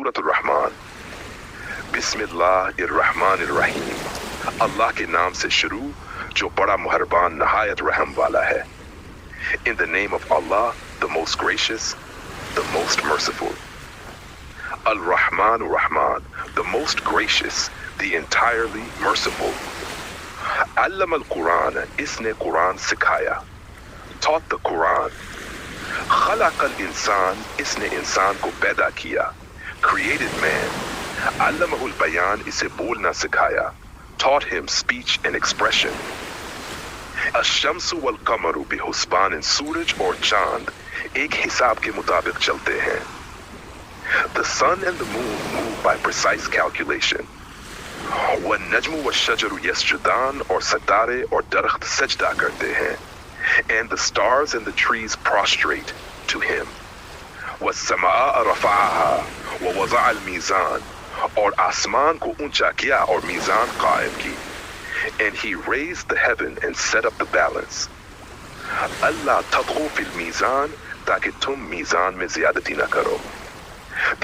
سورۃ الرحمن۔ بسم اللہ الرحمن الرحیم، اللہ کے نام سے شروع جو بڑا مہربان نہایت رحم والا ہے۔ In the name of Allah, the most gracious, the most merciful. Al-Rahman Rahman, the most gracious, the entirely merciful. Allama al-Quran, اس نے قرآن سکھایا، taught the Quran. خلق الانسان، اس نے انسان کو پیدا کیا، created man. علمہ البیان، اسے بولنا سکھایا، taught him speech and expression. الشمس والقمر بحسبان، سورج اور چاند ایک حساب کے مطابق چلتے ہیں۔ The sun and the moon move by precise calculation. والنجم والشجر یسجدان، اور ستارے اور درخت سجدہ کرتے ہیں۔ And the stars and the trees prostrate to him. وَالسَّمَاءَ رَفَعَهَا وَوَضَعَ الْمِيزَانَ، اور آسمان کو اونچا کیا اور میزان قائم کی۔ And he raised the heaven and set up the balance. اللہ تطغوا فی المیزان، تاکہ تم میزان میں زیادتی نہ کرو۔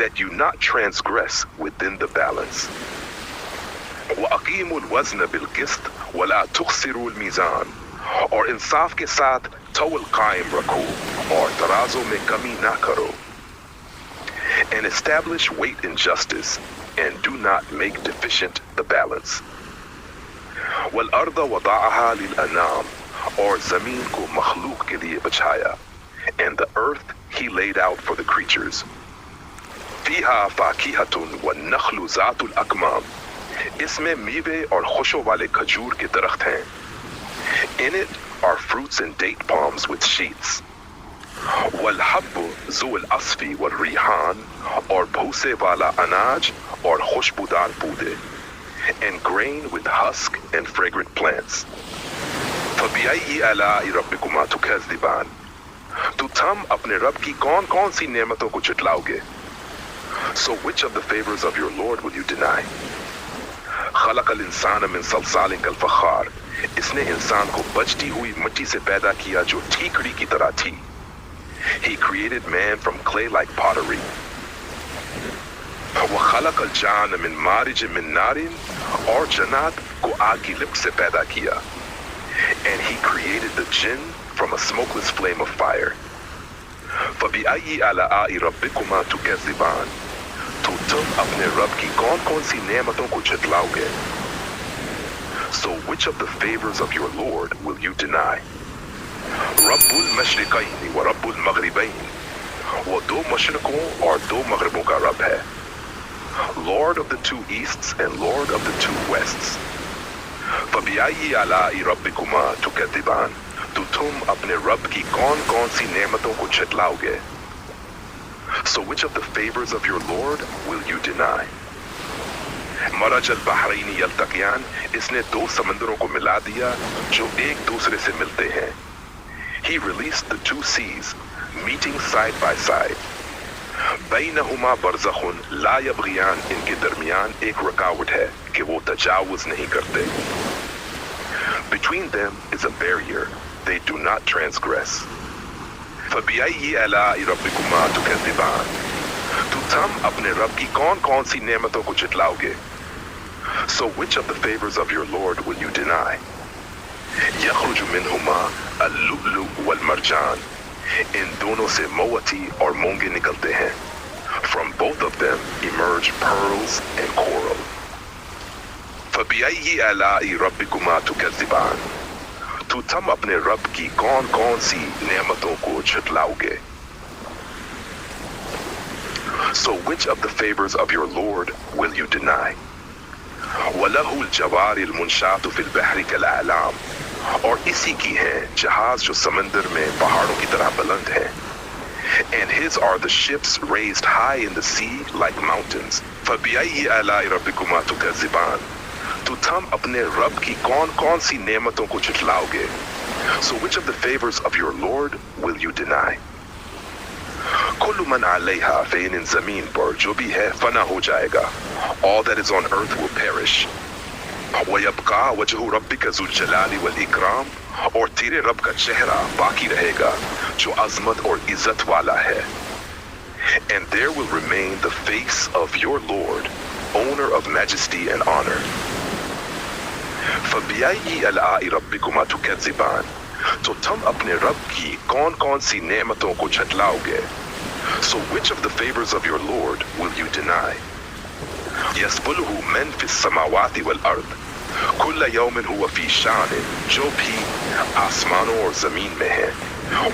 That you not transgress within the balance. وَأَقِيمُوا الْوَزْنَ بِالْقِسْطِ وَلَا تُخْسِرُوا الْمِيزَانَ، اور انصاف کے ساتھ تول قائم رکھو اور ترازوں میں کمی نہ کرو۔ And establish weight in justice, and do not make deficient the balance. وَالْأَرْضَ وَضَعَهَا لِلْأَنَامِ، اور زمین کو مخلوق کے لیے بچھایا۔ And the earth he laid out for the creatures. فِيهَا فَاكِهَةٌ وَالنَّخْلُ ذَاتُ الْأَكْمَامِ، اس میں میوے اور خوشوں والے کھجور کے درخت ہیں۔ In it are fruits and date palms with sheaths. وَالْحَبُّ ذُو الْعَصْفِ وَالرِّيحَانِ، اور بھوسے والا اناج اور خوشبودار پودے۔ And grain with husk and fragrant plants. فَبِأَيِّ آلَاءِ رَبِّكُمَا تُكَذِّبَانِ، تو تم اپنے رب کی کون کون سی نعمتوں کو جھٹلاؤ گے؟ So which of the favors of your Lord will you deny? خلق الانسان من صلصال کالفخار، اس نے انسان کو بجتی ہوئی مٹی سے پیدا کیا جو ٹھیکڑی کی طرح تھی۔ He created man from clay like pottery. وخلق الجان من مارج من نار، اور جنات کو آگ کی لپٹ سے پیدا کیا۔ And he created the jinn from a smokeless flame of fire. فَبِأَيِّ آلَاءِ رَبِّكُمَا تُكَذِّبَانِ، تو تم اپنے رب کی کون کون سی نعمتوں کو جھٹلاؤ گے؟ So which of the favors of your Lord will you deny? رب المشرقین و رب المغربین، وہ دو مشرقوں اور دو مغربوں کا رب ہے۔ Lord of the two easts and Lord of the two wests. فَبِأَيِّ آلَاءِ رَبِّكُمَا تُكَذِّبَانِ، تو تم اپنے رب کی کون کون سی نعمتوں کو جھٹلاؤ گے؟ So which of the favors of your Lord will you deny? مرج البحرین یلتقیان، اس نے دو سمندروں کو ملا دیا جو ایک دوسرے سے ملتے ہیں۔ He released the two seas, meeting side by side. بینہما برزخ لا یبغیان، ان کے درمیان ایک رکاوٹ ہے کہ وہ تجاوز نہیں کرتے۔ Between them is a barrier, they do not transgress. فَبِأَيِّ آلَاءِ رَبِّكُمَا تُكَذِّبَانِ، تو تم اپنے رب کی کون کون سی نعمتوں کو جھٹلاؤ گے؟ So which of the favors of your Lord will you deny? يَخْرُجُ مِنْهُمَا اللُّؤْلُؤُ وَالْمَرْجَانُ، ان دونوں سے موتی اور مونگے نکلتے ہیں۔ From both of them emerge pearls and coral. فَبِأَيِّ آلَاءِ رَبِّكُمَا تُكَذِّبَانِ، تو تم اپنے رب کی کون کون سی نعمتوں کو جھٹلاؤ گے؟ So which of the favors of your Lord will you deny? وَلَهُ الْجَوَارِ الْمُنْشَآتُ فِي الْبَحْرِ كَالْأَعْلَامِ، اور اسی کی ہیں جہاز جو سمندر میں پہاڑوں کی طرح بلند ہیں۔ And his are the ships raised high in the sea like mountains. فَبِأَيِّ آلَاءِ رَبِّكُمَا تُكَذِّبَانِ، تو تم اپنے رب کی کون کون سی نعمتوں کو جھٹلاؤ گے؟ So which of the favors of your Lord will you deny? کل من علیہا فین، ان زمین پر جو بھی ہے فنا ہو جائے گا۔ All that is on earth will perish. وَيَبْقَى وَجْهُ رَبِّكَ ذُو الْجَلَالِ وَالْإِكْرَامِ، اور تیرے رب کا چہرہ باقی رہے گا جو عظمت اور عزت والا ہے۔ and there will remain the face of your Lord, owner of majesty and honor. فَبِأَيِّ آلَاءِ رَبِّكُمَا تُكَذِّبَانِ تو تم اپنے رب کی کون کون سی نعمتوں کو جھٹلاؤ گے؟ So which of the favors of your Lord will you deny? يَسْبُلُهُ مَنْ فِي السَّمَاوَاتِ وَالْأَرْضِ كُلَّ يَوْمٍ هُوَ فِي شَانٍ جو بھی آسمانوں اور زمین میں ہیں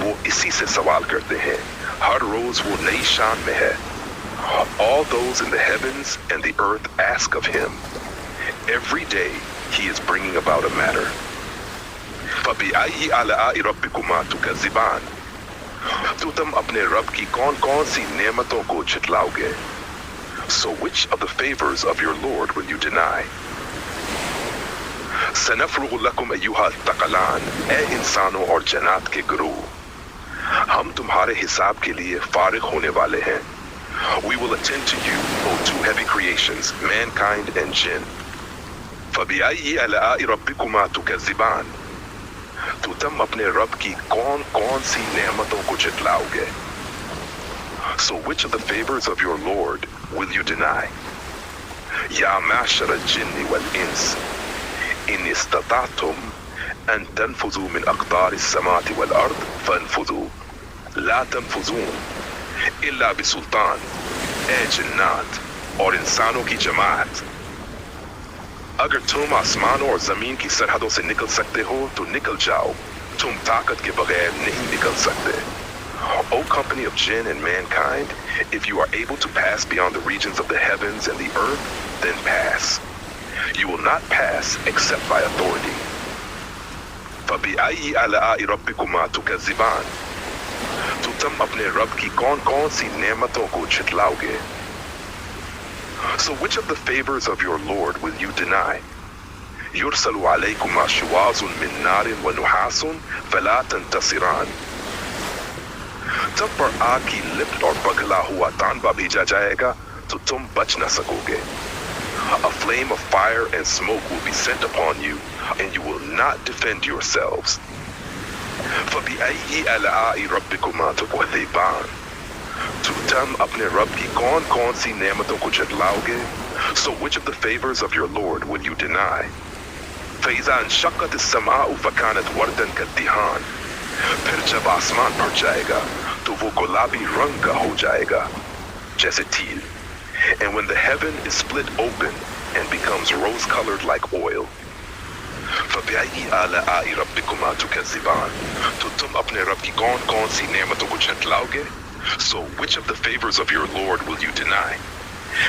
وہ اسی سے سوال کرتے ہیں، ہر روز وہ نئی شان میں ہے. All those in the heavens and the earth ask of him. Every day he is bringing about a matter. فَبِأَيِّ آلَاءِ رَبِّكُمَا تُكَذِّبَانِ تو تم اپنے رب کی کون کون سی نعمتوں کو جھٹلاؤ گے؟ So which of the favors of your Lord will you deny? سَنَفْرُغُ لَكُمْ أَيُّهَا الثَّقَلَانِ اے انسانوں اور جنات کے گروہ، ہم تمہارے حساب کے لیے فارغ ہونے والے ہیں. We will attend to you, O two heavy creations, mankind and jinn. فَبِأَيِّ آلَاءِ رَبِّكُمَا تُكَذِّبَانِ تو تم اپنے رب کی کون کون سی نعمتوں کو جھٹلاؤ گے؟ So which of the favors of your Lord will you deny? يَا مَعْشَرَ الْجِنِّ وَالْإِنسِ إِنِ اسْتَطَعْتُمْ أَن تَنْفُذُوا مِنْ أَقْطَارِ السَّمَاوَاتِ وَالْأَرْضِ فَانْفُذُوا لَا تَنْفُذُونَ إِلَّا بِسُلْطَانٍ اے جنات اور انسانوں کی جماعت، اگر تم آسمانوں اور زمین کی سرحدوں سے نکل سکتے ہو تو نکل جاؤ، تم طاقت کے بغیر نہیں نکل سکتے. O company of jinn and mankind, if you are able to pass beyond the regions of the heavens and the earth, then pass. You will not pass except by authority. فَبِأَيِّ آلَاءِ رَبِّكُمَا تُكَذِّبَانِ تو تم اپنے رب کی کون کون سی نعمتوں کو جھٹلاؤ گے؟ So which of the favors of your Lord will you deny? يُرْسَلُ عَلَيْكُمَا شُوَاظٌ مِّن نَارٍ وَنُحَاسٌ فَلَا تَنْتَصِرَانِ تم پر آگ کی لپٹ اور پگھلا ہوا تانبا بھیجا جائے گا تو تم بچ نہ سکو گے. A flame of fire and smoke will be sent upon you, and you will not defend yourselves. فَبِأَيِّ آلَاءِ رَبِّكُمَا تُكَذِّبَانِ تو تم اپنے رب کی کون کون سی نعمتوں کو جھٹلاؤ گے؟ So which of the favors of your Lord will you deny? فَإِذَا انشَقَّتِ السَّمَاءُ فَكَانَتْ وَرْدًا كَالدِّهَانِ پھر جب آسمان پھٹ جائے گا تو وہ گلابی رنگ کا ہو جائے گا جیسے تیل. And when the heaven is split open and becomes rose-colored like oil. فَبِأَيِّ آلَاءِ رَبِّكُمَا تُكَذِّبَانِ تو تم اپنے رب کی کون کون سی نعمتوں کو جھٹلاؤ گے؟ So which of the favors of your Lord will you deny?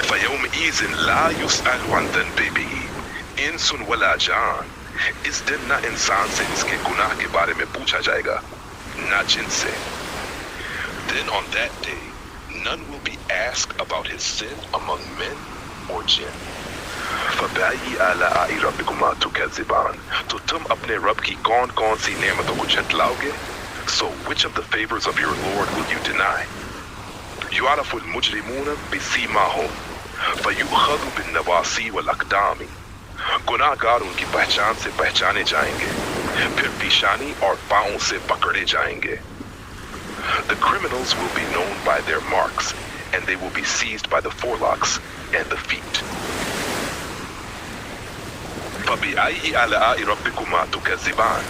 فَيَوْمَئِذٍ لَا يُسْأَلُ عَنْ ذَنْبِهِ إِنسٌ وَلَا جَانٌ اس دن نہ انسان سے اس کے گناہ کے بارے میں پوچھا جائے گا نہ جن سے. Then on that day none will be asked about his sin among men or jinn. فَبِأَيِّ آلَاءِ رَبِّكُمَا تُكَذِّبَانِ تو تم اپنے رب کی کون کون سی نعمتوں کو جھٹلاؤ گے؟ So which of the favors of your Lord will you deny? يُعْرَفُ الْمُجْرِمُونَ بِسِيمَاهُمْ فَيُؤْخَذُ بِالنَّوَاصِي وَالْأَقْدَامِ گناہ گار ان کی پہچان سے پہچانے جائیں گے، پھر پیشانی اور پاؤں سے پکڑے جائیں گے. The criminals will be known by their marks, and they will be seized by the forelocks and the feet. فَبِأَيِّ آلَاءِ رَبِّكُمَا تُكَذِّبَانِ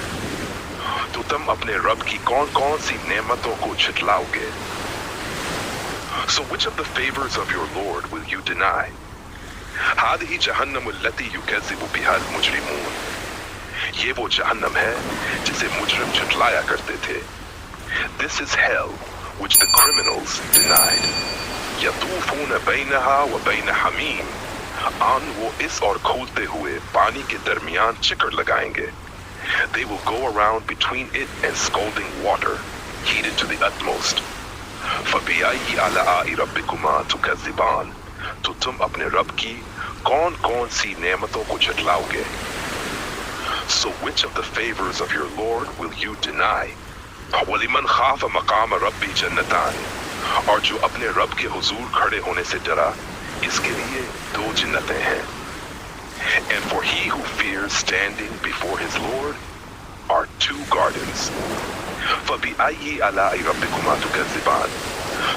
تو تم اپنے رب کی کون کون سی نعمتوں کو جھٹلاؤ گے؟ So which of the favors of your Lord will you deny? هذه جہنم التي يكذب بها المجرمون یہ وہ جہنم ہے جسے مجرم جھٹلایا کرتے تھے. This is hell which the criminals denied. يطوفون بينها وبين حميم آن وہ اس اور کھولتے ہوئے پانی کے درمیان چکر لگائیں گے. They will go around between it and scalding water, heated to the utmost. فَبِأَيِّ آلَاءِ رَبِّكُمَا تُكَذِّبَانِ تو تم اپنے رب کی کون کون سی نعمتوں کو جھٹلاؤ گے؟ So which of the favors of your Lord will you deny? وَلِمَنْ خَافَ مَقَامَ رَبِّ جَنَّتَانِ اور جو اپنے رب کے حضور کھڑے ہونے سے ڈرا اس کے لیے دو جنتیں ہیں. And for he who fears standing before his Lord are two gardens. فَبِأَيِّ آلَاءِ رَبِّكُمَا تُكَذِّبَانِ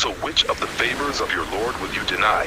So which of the favors of your Lord will you deny?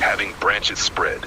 having branches spread.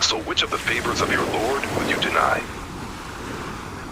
So which of the favors of your Lord will you deny?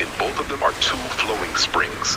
In both of them are two flowing springs.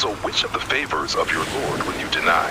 So which of the favors of your Lord will you deny?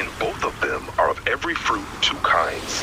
In both of them are of every fruit two kinds.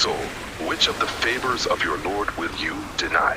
So which of the favors of your Lord will you deny?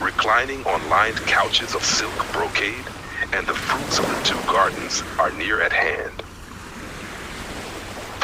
Reclining on lined couches of silk brocade, and the fruits of the two gardens are near at hand.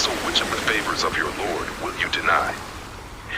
So which of the favors of your Lord will you deny?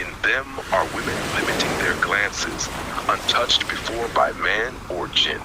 In them are women limiting their glances, untouched before by man or jinn.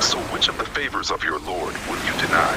So which of the favors of your Lord will you deny?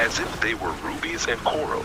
as if they were rubies and coral.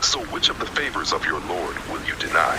So which of the favors of your Lord will you deny?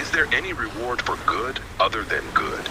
Is there any reward for good other than good?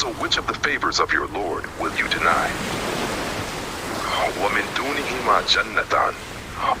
So which of the favors of your Lord will you deny? وَمِن دُونِهِمَا جَنَّتَانِ,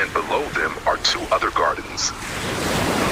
And below them are two other gardens.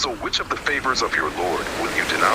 So which of the favors of your Lord will you deny?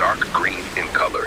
dark green in color.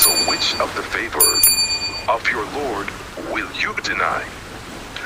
So which of the favors of your Lord will you deny?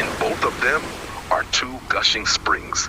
In both of them are two gushing springs.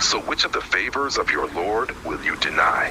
So which of the favors of your Lord will you deny?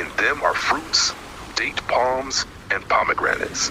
In them are fruits, date palms and pomegranates.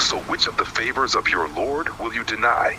So which of the favors of your Lord will you deny?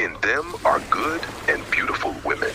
In them are good and beautiful women.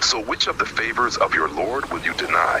So which of the favors of your Lord will you deny?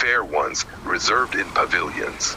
Fair ones reserved in pavilions.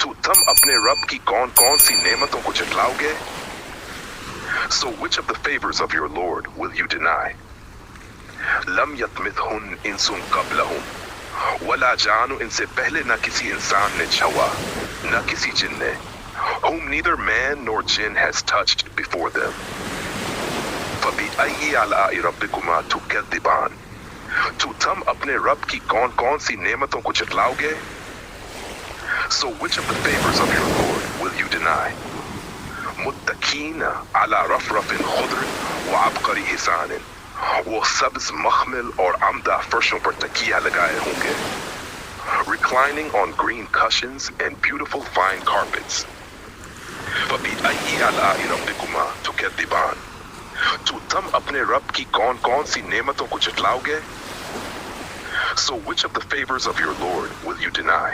تو تم اپنے رب کی کون کون سی نعمتوں کو جھٹلاؤ گے؟ So which of the favors of your Lord will you deny? لم یتمثہن انس قبلہم ولا جان، ان سے پہلے نہ کسی انسان نے چھوا نہ کسی جن نے، whom neither man nor jinn has touched before them. فَبِأَيِّ آلَاءِ رَبِّكُمَا تُكَذِّبَانِ، تو تم اپنے رب کی کون کون سی نعمتوں کو جھٹلاؤ گے؟ So which of the favors of your Lord will you deny? متکین علی رفرف خضر وعبقری حسان، وہ سبز مخمل اور عمدہ فرشوں پر تکیہ لگائے ہوں گے. Reclining on green cushions and beautiful fine carpets. فَبِأَيِّ آلَاءِ رَبِّكُمَا تُكَذِّبَانِ، تو تم اپنے رب کی کون کون سی نعمتوں کو جھٹلاؤ گے؟ So which of the favors of your Lord will you deny?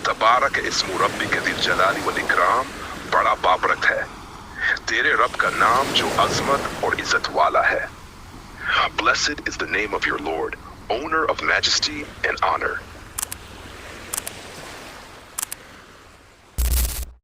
تبارک اسم ربک ذی الجلال والاکرام، بڑا بابرکت ہے تیرے رب کا نام جو عظمت اور عزت والا ہے. Blessed is the name of your Lord, owner of majesty and honor.